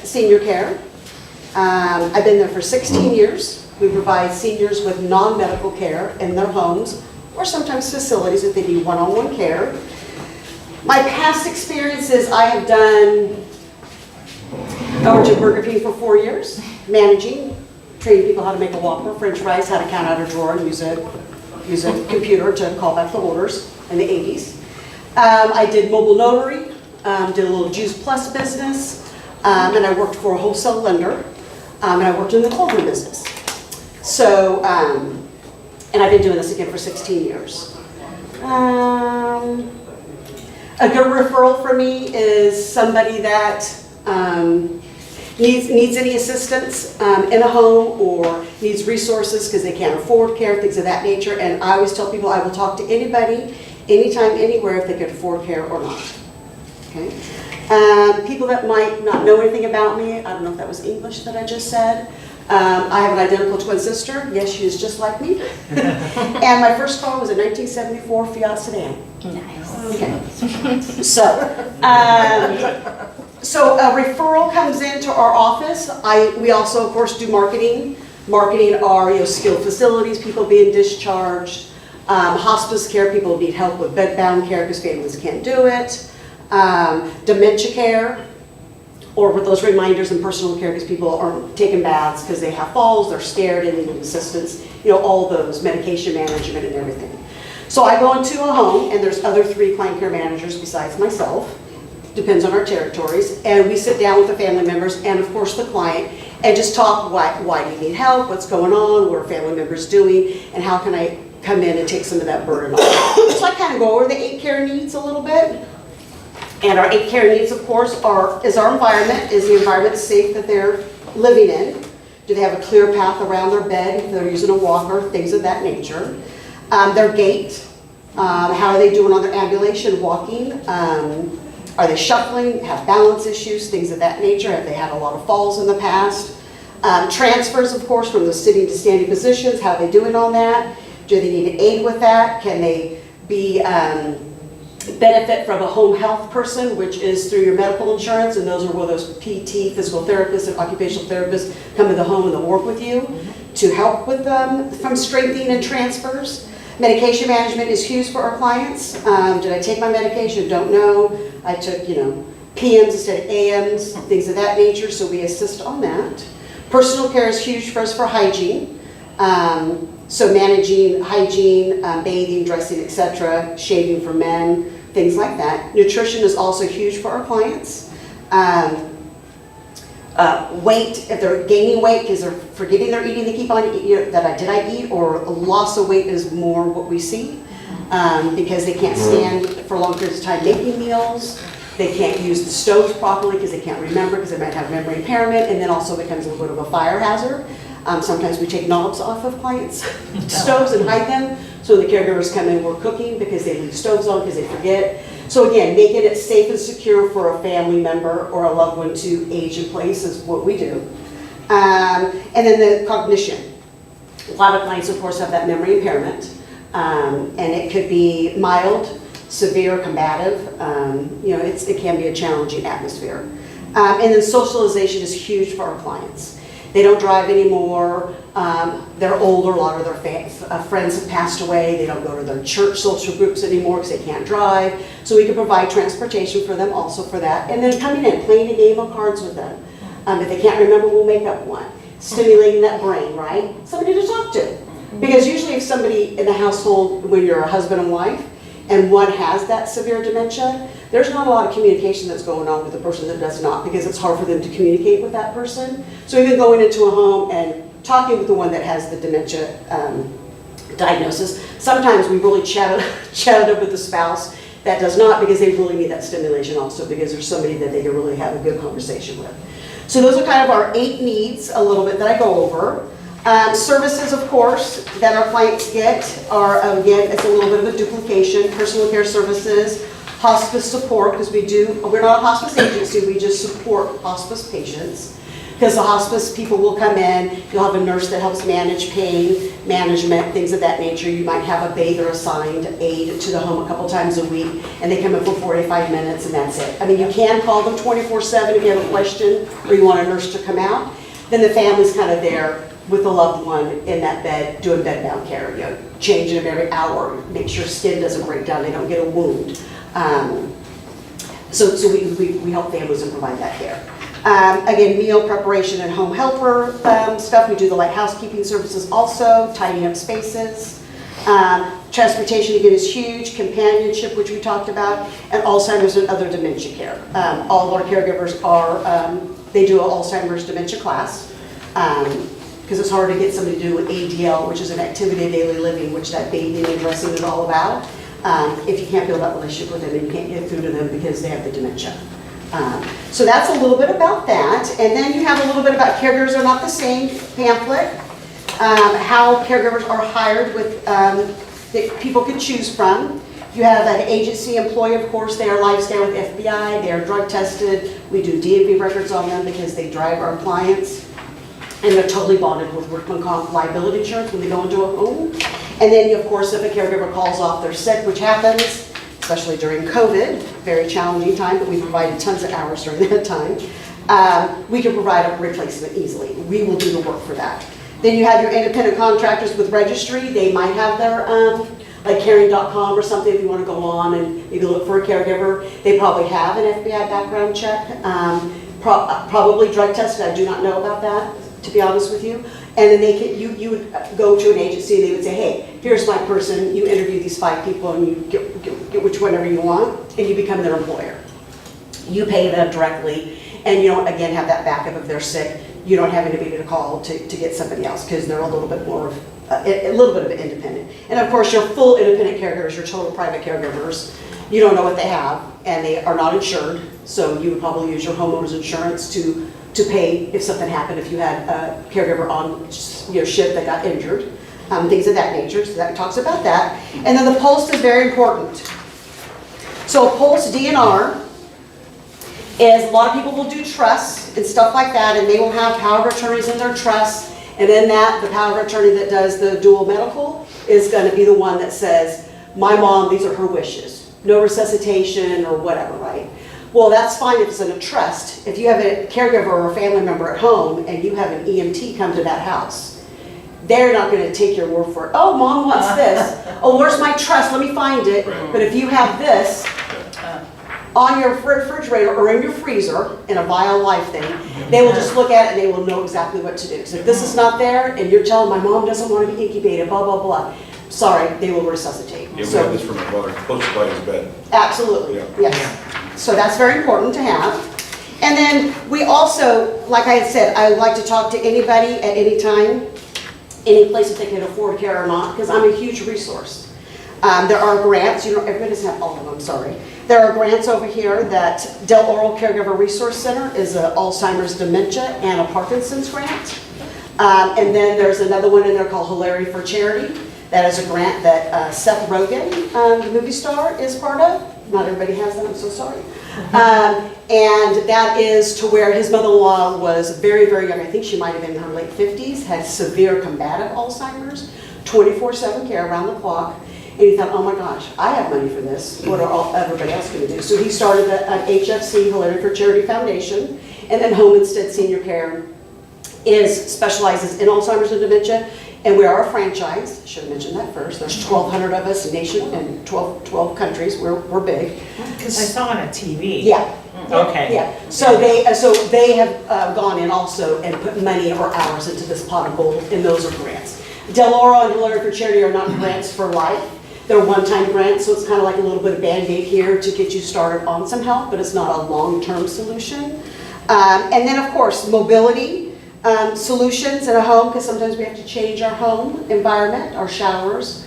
senior care. I've been there for 16 years. We provide seniors with non-medical care in their homes or sometimes facilities if they need one-on-one care. My past experiences, I have done, I worked at Burger King for 4 years, managing, training people how to make a Whopper, French fries, how to count out a drawer, and use a computer to call back the orders in the 80s. I did mobile notary, did a little Juice Plus business, and I worked for a wholesale lender, and I worked in the clothing business. So, and I've been doing this again for 16 years. A good referral for me is somebody that needs any assistance in a home or needs resources because they can't afford care, things of that nature. And I always tell people I will talk to anybody, anytime, anywhere, if they can afford care or not. Okay. People that might not know anything about me, I don't know if that was English that I just said. I have an identical twin sister. Yes, she is just like me. And my first car was a 1974 Fiat sedan. Nice. Okay. So a referral comes into our office. We also, of course, do marketing. Marketing are skilled facilities, people being discharged, hospice care, people who need help with bedbound care because families can't do it, dementia care, or with those reminders and personal care because people aren't taking baths because they have falls, they're scared and need assistance, all those, medication management and everything. So I go into a home and there's other 3 client care managers besides myself, depends on our territories, and we sit down with the family members and of course the client and just talk, why do you need help, what's going on, what are family members doing, and how can I come in and take some of that burden off. So I kind of go over the 8 care needs a little bit. And our 8 care needs, of course, is our environment. Is the environment safe that they're living in? Do they have a clear path around their bed if they're using a walker, things of that nature? Their gait, how are they doing on their ambulation, walking? Are they shuffling, have balance issues, things of that nature? Have they had a lot of falls in the past? Transfers, of course, from the sitting to standing positions, how are they doing on that? Do they need aid with that? Can they be benefit from a home health person, which is through your medical insurance, and those are where those PT, physical therapists, and occupational therapists come to the home and they'll work with you to help with from strengthening and transfers. Medication management is huge for our clients. Did I take my medication? Don't know. I took, PMs instead of AMs, things of that nature, so we assist on that. Personal care is huge for us for hygiene. So managing hygiene, bathing, dressing, etc., shaving for men, things like that. Nutrition is also huge for our clients. Weight, if they're gaining weight because they're forgetting they're eating, they keep on eating, did I eat, or loss of weight is more what we see because they can't stand for long periods of time making meals. They can't use the stoves properly because they can't remember because they might have memory impairment, and then also becomes a little bit of a fire hazard. Sometimes we take knobs off of clients' stoves and hide them, so the caregivers come in, we're cooking because they leave stoves on because they forget. So again, making it safe and secure for a family member or a loved one to age in place is what we do. And then the cognition. A lot of clients, of course, have that memory impairment, and it could be mild, severe, combative. It can be a challenging atmosphere. And then socialization is huge for our clients. They don't drive anymore. They're older. A lot of their friends have passed away. They don't go to their church social groups anymore because they can't drive. So we can provide transportation for them also for that. And then coming in, playing a game of cards with them. If they can't remember, we'll make up one. Stimulating that brain, right? Somebody to talk to. Because usually if somebody in the household, when you're a husband and wife, and one has that severe dementia, there's not a lot of communication that's going on with the person that does not, because it's hard for them to communicate with that person. So even going into a home and talking with the one that has the dementia diagnosis, sometimes we really chat up with the spouse that does not, because they really need that stimulation also, because there's somebody that they can really have a good conversation with. So those are kind of our 8 needs a little bit that I go over. Services, of course, that our clients get are, again, it's a little bit of a duplication. Personal care services, hospice support, because we're not a hospice agency, we just support hospice patients. Because the hospice people will come in, you'll have a nurse that helps manage pain, management, things of that nature. You might have a bather assigned aide to the home a couple times a week, and they come in for 45 minutes and that's it. I mean, you can call them 24/7 if you have a question or you want a nurse to come out. Then the family's kind of there with the loved one in that bed, doing bedbound care, you know, changing them every hour, make sure skin doesn't break down, they don't get a wound. So we help families and provide that care. Again, meal preparation and home helper stuff. We do the light housekeeping services also, tidying up spaces. Transportation, again, is huge. Companionship, which we talked about, and Alzheimer's and other dementia care. All of our caregivers are, they do an Alzheimer's dementia class, because it's hard to get somebody to do an ADL, which is an activity of daily living, which that bathing and dressing is all about. If you can't build that relationship with them and you can't get through to them because they have the dementia. So that's a little bit about that. And then you have a little bit about caregivers are not the same pamphlet. How caregivers are hired with, that people can choose from. You have an agency employee, of course, they are lifestyle with FBI, they are drug tested. We do DMV records on them because they drive our clients. And they're totally bonded with workman comp liability insurance when they go into a home. And then, of course, if a caregiver calls off their sick, which happens, especially during COVID, very challenging time, but we provided tons of hours during that time, we can provide a replacement easily. We will do the work for that. Then you have your independent contractors with registry. They might have their, like caring.com or something if you want to go on and maybe look for a caregiver. They probably have an FBI background check, probably drug tested. I do not know about that, to be honest with you. And then they can, you would go to an agency and they would say, hey, here's my person, you interview these 5 people and you get which whatever you want, and you become their employer. You pay them directly, and you don't, again, have that backup if they're sick. You don't have anybody to call to get somebody else because they're a little bit more, a little bit of an independent. And of course, your full independent caregivers, your total private caregivers, you don't know what they have and they are not insured, so you would probably use your homeowner's insurance to pay if something happened, if you had a caregiver on your ship that got injured, things of that nature. So that talks about that. And then the PULSE is very important. So a PULSE DNR is, a lot of people will do trusts and stuff like that, and they will have power of attorneys in their trusts, and then the power of attorney that does the dual medical is going to be the one that says, my mom, these are her wishes. No resuscitation or whatever, right? Well, that's fine if it's in a trust. If you have a caregiver or a family member at home and you have an EMT come to that house, they're not going to take your word for it. Oh, mom wants this. Oh, where's my trust? Let me find it. But if you have this on your refrigerator or in your freezer in a vial life thing, they will just look at it and they will know exactly what to do. So if this is not there and you're telling my mom doesn't want to be incubated, blah, blah, blah, sorry, they will resuscitate. Yeah, we have this from my mother, close by his bed. Absolutely, Yeah. yes. So that's very important to have. And then we also, like I said, I like to talk to anybody at any time, any place if they can afford care or not, because I'm a huge resource. There are grants, you know, everybody doesn't have all of them, sorry. There are grants over here that Del Oro Caregiver Resource Center is an Alzheimer's dementia and a Parkinson's grant. And then there's another one in there called Hilarity for Charity. That is a grant that Seth Rogen, the movie star, is part of. Not everybody has that, I'm so sorry. And that is to where his mother-in-law was very, very young. I think she might have been in her late 50s, had severe combative Alzheimer's, 24/7 care around the clock. And he thought, oh my gosh, I have money for this. What are everybody else going to do? So he started an HFC, Hilarity for Charity Foundation, and then Home Instead Senior Care specializes in Alzheimer's and dementia. And we are a franchise, should have mentioned that first. There's 1,200 of us in 12 countries. We're big. Because I saw on a TV. Yeah. Okay. Yeah. So they have gone in also and put money or hours into this pot of gold, and those are grants. Del Oro and Hilarity for Charity are not grants for life. They're one-time grants, so it's kind of like a little bit of Band-Aid here to get you started on some help, but it's not a long-term solution. And then, of course, mobility. Solutions in a home, because sometimes we have to change our home environment, our showers.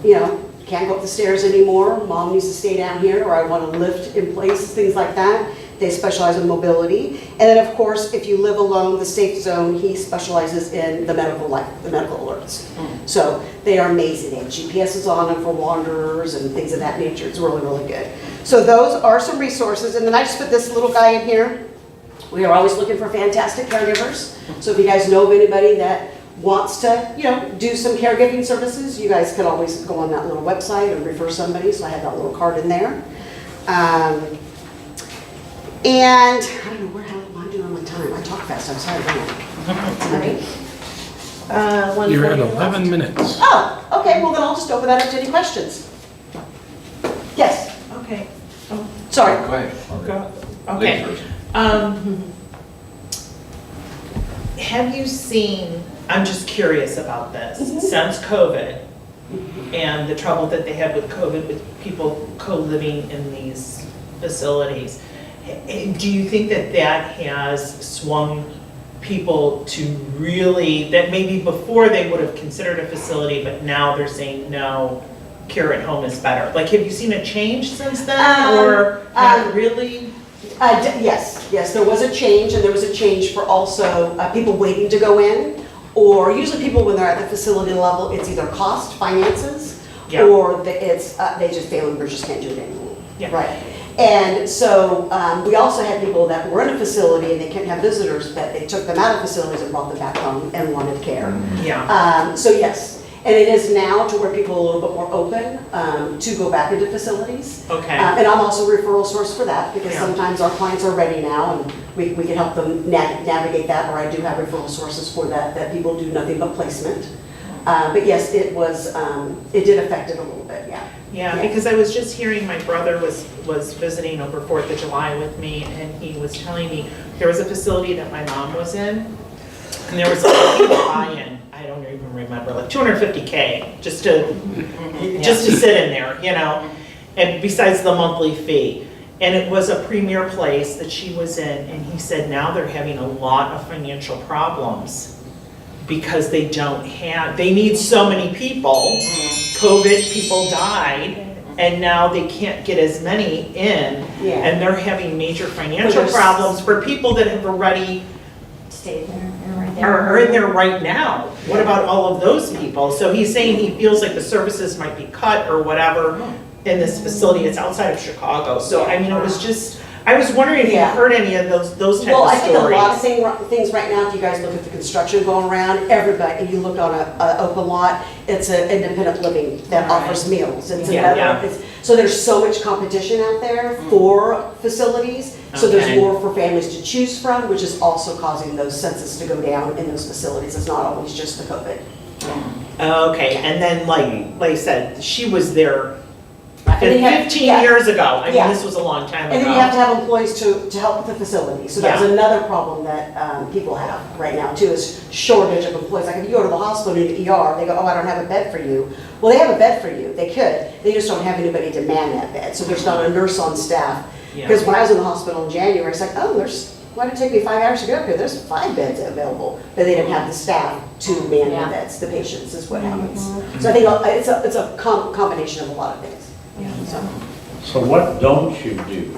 You know, can't go up the stairs anymore, mom needs to stay down here, or I want to lift in place, things like that. They specialize in mobility. And then, of course, if you live alone, the Safe Zone, he specializes in the medical alerts. So they are amazing. They have GPSs on them for wanderers and things of that nature. It's really, really good. So those are some resources. And then I just put this little guy in here. We are always looking for fantastic caregivers. So if you guys know of anybody that wants to, do some caregiving services, you guys can always go on that little website and refer somebody. So I have that little card in there. And I don't know, how am I doing on my time? I talk fast, I'm sorry. You're at 11 minutes. Oh, okay, well then I'll just open that up to any questions. Yes, Okay. sorry. Go ahead. Okay. Ladies first. Have you seen, I'm just curious about this, since COVID and the trouble that they had with COVID with people co-living in these facilities, do you think that that has swung people to really, that maybe before they would have considered a facility, but now they're saying, no, care at home is better? Like, have you seen a change since then, or not really? Yes, there was a change, and there was a change for also people waiting to go in, or usually people when they're at the facility level, it's either cost, finances, Yeah. or they just fail and just can't do it anymore. Yeah. Right. And so we also had people that were in a facility and they couldn't have visitors, but they took them out of facilities and brought them back home and wanted care. Yeah. So yes, and it is now to where people are a little bit more open to go back into facilities. Okay. And I'm also a referral source for that, because Yeah. sometimes our clients are ready now and we can help them navigate that, or I do have referral sources for that people do nothing but placement. But yes, it did affect it a little bit, yeah. Yeah, because I was just hearing, my brother was visiting over 4th of July with me, and he was telling me there was a facility that my mom was in, and there was a buy-in, I don't even remember, like $250K just to sit in there, and besides the monthly fee. And it was a premier place that she was in, and he said now they're having a lot of financial problems because they need so many people. COVID, people died, and now they can't get as many in, Yeah. and they're having major financial there's- problems for people that have already Stayed there, right there. are in there right now. What about all of those people? So he's saying he feels like the services might be cut or whatever in this facility. It's outside of Chicago. So I mean, it was just, I was wondering if you Yeah. heard any of those type of stories. Well, I think a lot of things right now, if you guys look at the construction going around, everybody, if you look on an open lot, it's an independent living that Right. offers meals. It's Yeah, another, yeah. so there's so much competition out there for facilities. So Okay. there's more for families to choose from, which is also causing those census to go down in those facilities. It's not always just the COVID. Okay, and then like I said, she was there And then you have- 15 yeah. years ago. I mean, Yeah. this was a long time ago. And then you have to have employees to help with the facility. So that's Yeah. another problem that people have right now too, is shortage of employees. Like if you go to the hospital in the ER, they go, oh, I don't have a bed for you. Well, they have a bed for you. They could. They just don't have anybody to man that bed. So there's not a nurse on staff. Yeah. Because when I was in the hospital in January, it's like, oh, why did it take me 5 hours to get up here? There's 5 beds available. But they didn't have the staff to man Yeah. the beds, the patients is what happens. So I think it's a combination of a lot of things. So. So what don't you do?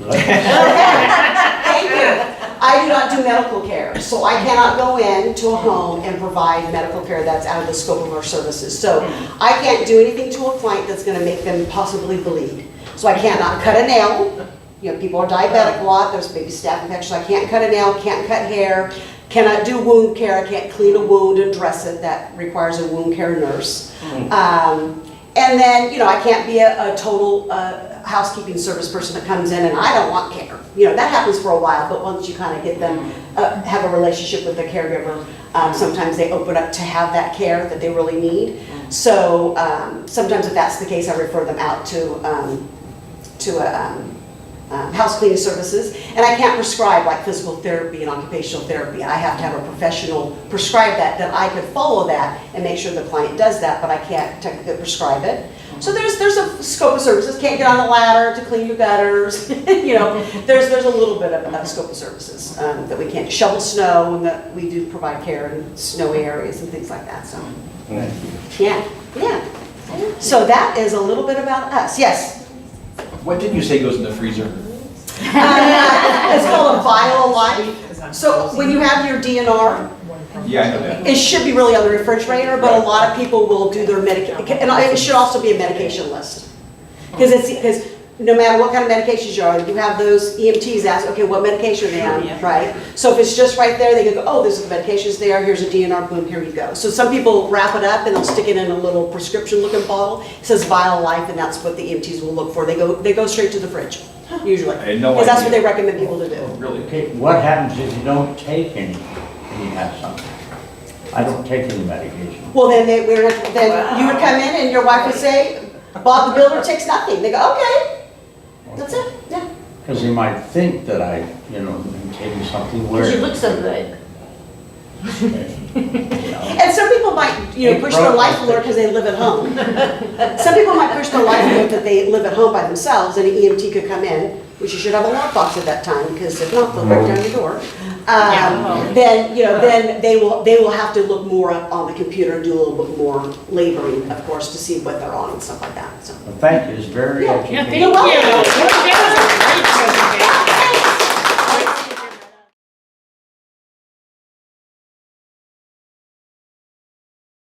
Thank you. I do not do medical care, so I cannot go into a home and provide medical care that's out of the scope of our services. So I can't do anything to a client that's gonna make them possibly bleed. So I cannot cut a nail. People are diabetic a lot, there's maybe staph infection. I can't cut a nail, can't cut hair, cannot do wound care, I can't clean a wound and dress it. That requires a wound care nurse. And then, I can't be a total housekeeping service person that comes in and I don't want care. That happens for a while, but once you kind of get them, have a relationship with the caregiver, sometimes they open up to have that care that they really need. So sometimes if that's the case, I refer them out to house cleaning services. And I can't prescribe like physical therapy and occupational therapy. I have to have a professional prescribe that I could follow that and make sure the client does that, but I can't technically prescribe it. So there's a scope of services. Can't get on a ladder to clean your gutters. There's a little bit of a scope of services that we can't shovel snow, and that we do provide care in snowy areas and things like that. So yeah. So that is a little bit about us. Yes. What did you say goes in the freezer? It's called a vial of life. So when you have your DNR, Yeah, I know that. it should be really on the refrigerator, but a lot of people will do their medication, and it should also be a medication list. Because no matter what kind of medications you are, you have those EMTs ask, okay, what medication are they on, right? So if it's just right there, they can go, oh, this is the medications there, here's a DNR, boom, here you go. So some people wrap it up and they'll stick it in a little prescription-looking bottle. It says Vial Life, and that's what the EMTs will look for. They go straight to the fridge, usually. I had no Because that's what idea. they recommend people to do. Really? Okay, what happens if you don't take any and you have something? I don't take any medication. Well, then then you would come in and your wife would say, Bob the builder takes nothing. They go, okay, that's it, yeah. Because they might think that I, am taking something where. Because you look so good. And some people might, push their life alert because they live at home. Some people might push their life alert that they live at home by themselves, and an EMT could come in, which you should have a lockbox at that time, because if not, they'll break down your door. Then they will have to look more up on the computer and do a little bit more laboring, of course, to see what they're on and stuff like that, so. Well, thank you, it's very Yeah. educational. Yeah, thank you. That was a great presentation.